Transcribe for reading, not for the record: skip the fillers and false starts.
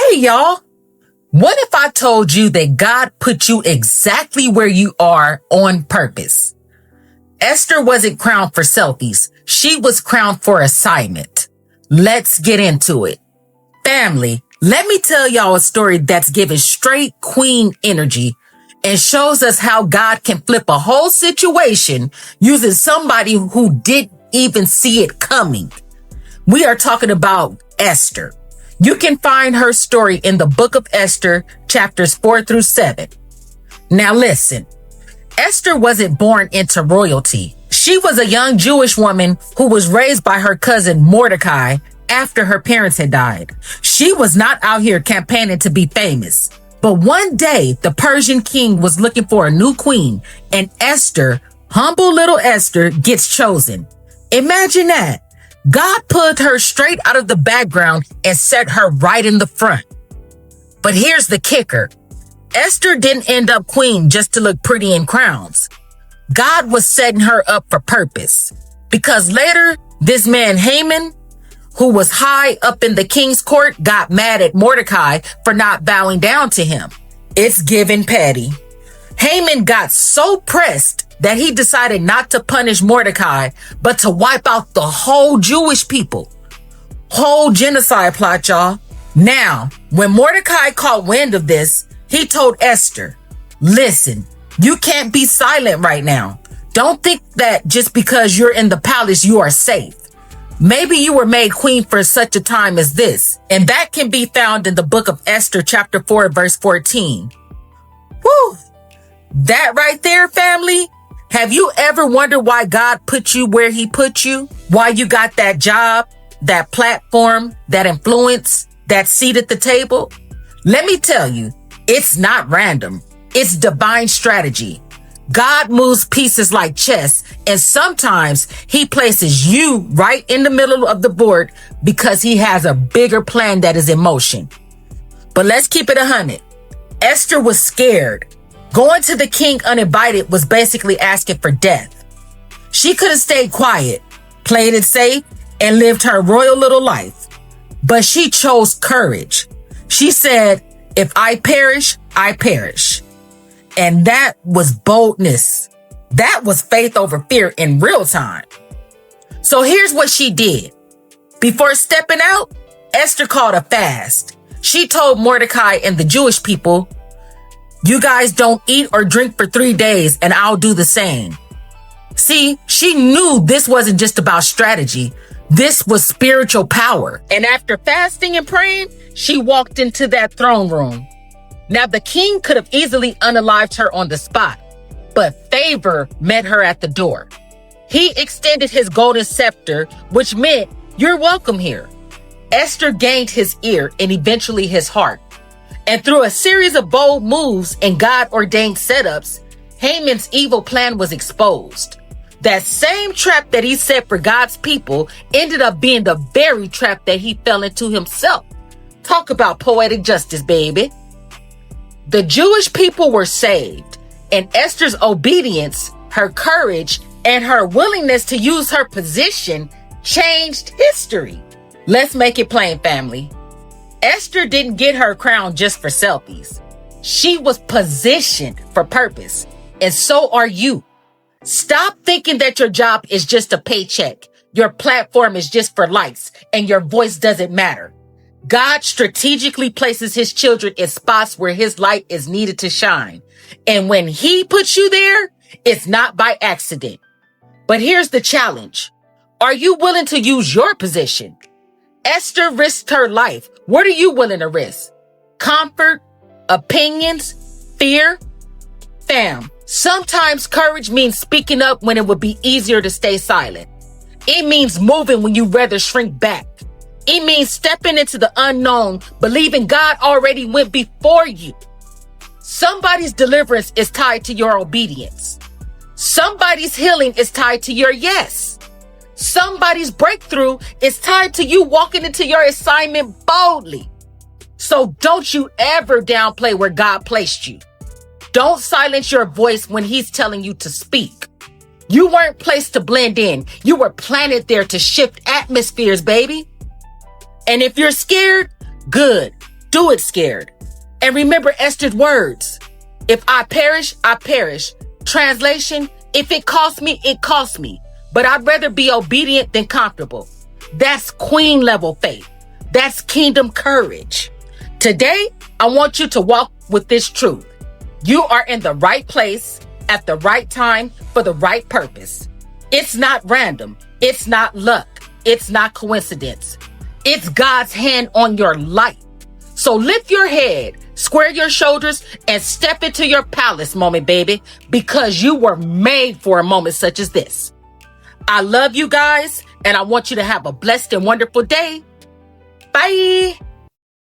Hey, y'all. What if I told you that God put you exactly where you are on purpose? Esther wasn't crowned for selfies. She was crowned for assignment. Let's get into it. Family, let me tell y'all a story that's giving straight queen energy and shows us how God can flip a whole situation using somebody who didn't even see it coming. We are talking about Esther. You can find her story in the book of Esther, chapters 4-7. Now listen, Esther wasn't born into royalty. She was a young Jewish woman who was raised by her cousin Mordecai after her parents had died. She was not out here campaigning to be famous. But one day, the Persian king was looking for a new queen, and Esther, humble little Esther, gets chosen. Imagine that. God pulled her straight out of the background and set her right in the front. But here's the kicker. Esther didn't end up queen just to look pretty in crowns. God was setting her up for purpose. Because later, this man Haman, who was high up in the king's court, got mad at Mordecai for not bowing down to him. It's giving petty. Haman got so pressed that he decided not to punish Mordecai, but to wipe out the whole Jewish people. Whole genocide plot, y'all. Now, when Mordecai caught wind of this, he told Esther, listen, you can't be silent right now. Don't think that just because you're in the palace, you are safe. Maybe you were made queen for such a time as this. And that can be found in the book of Esther, chapter 4, verse 14. Whew. That right there, family. Have you ever wondered why God put you where he put you? Why you got that job, that platform, that influence, that seat at the table? Let me tell you, it's not random. It's divine strategy. God moves pieces like chess, and sometimes he places you right in the middle of the board because he has a bigger plan that is in motion. But let's keep it 100. Esther was scared. Going to the king uninvited was basically asking for death. She could have stayed quiet, played it safe, and lived her royal little life. But she chose courage. She said, if I perish, I perish. And that was boldness. That was faith over fear in real time. So here's what she did. Before stepping out, Esther called a fast. She told Mordecai and the Jewish people, you guys don't eat or drink for 3 days and I'll do the same. See, she knew this wasn't just about strategy. This was spiritual power. And after fasting and praying, she walked into that throne room. Now, the king could have easily unalived her on the spot, but favor met her at the door. He extended his golden scepter, which meant you're welcome here. Esther gained his ear and eventually his heart. And through a series of bold moves and God-ordained setups, Haman's evil plan was exposed. That same trap that he set for God's people ended up being the very trap that he fell into himself. Talk about poetic justice, baby. The Jewish people were saved, and Esther's obedience, her courage, and her willingness to use her position changed history. Let's make it plain, family. Esther didn't get her crown just for selfies. She was positioned for purpose, and so are you. Stop thinking that your job is just a paycheck, your platform is just for likes, and your voice doesn't matter. God strategically places his children in spots where his light is needed to shine. And when he puts you there, it's not by accident. But here's the challenge. Are you willing to use your position? Esther risked her life. What are you willing to risk? Comfort? Opinions? Fear? Fam, sometimes courage means speaking up when it would be easier to stay silent. It means moving when you'd rather shrink back. It means stepping into the unknown, believing God already went before you. Somebody's deliverance is tied to your obedience. Somebody's healing is tied to your yes. Somebody's breakthrough is tied to you walking into your assignment boldly. So don't you ever downplay where God placed you. Don't silence your voice when he's telling you to speak. You weren't placed to blend in. You were planted there to shift atmospheres, baby. And if you're scared, good. Do it scared. And remember Esther's words. If I perish, I perish. Translation, if it costs me, it costs me. But I'd rather be obedient than comfortable. That's queen level faith. That's kingdom courage. Today, I want you to walk with this truth. You are in the right place at the right time for the right purpose. It's not random. It's not luck. It's not coincidence. It's God's hand on your life. So lift your head, square your shoulders, and step into your palace moment, baby, because you were made for a moment such as this. I love you guys, and I want you to have a blessed and wonderful day. Bye.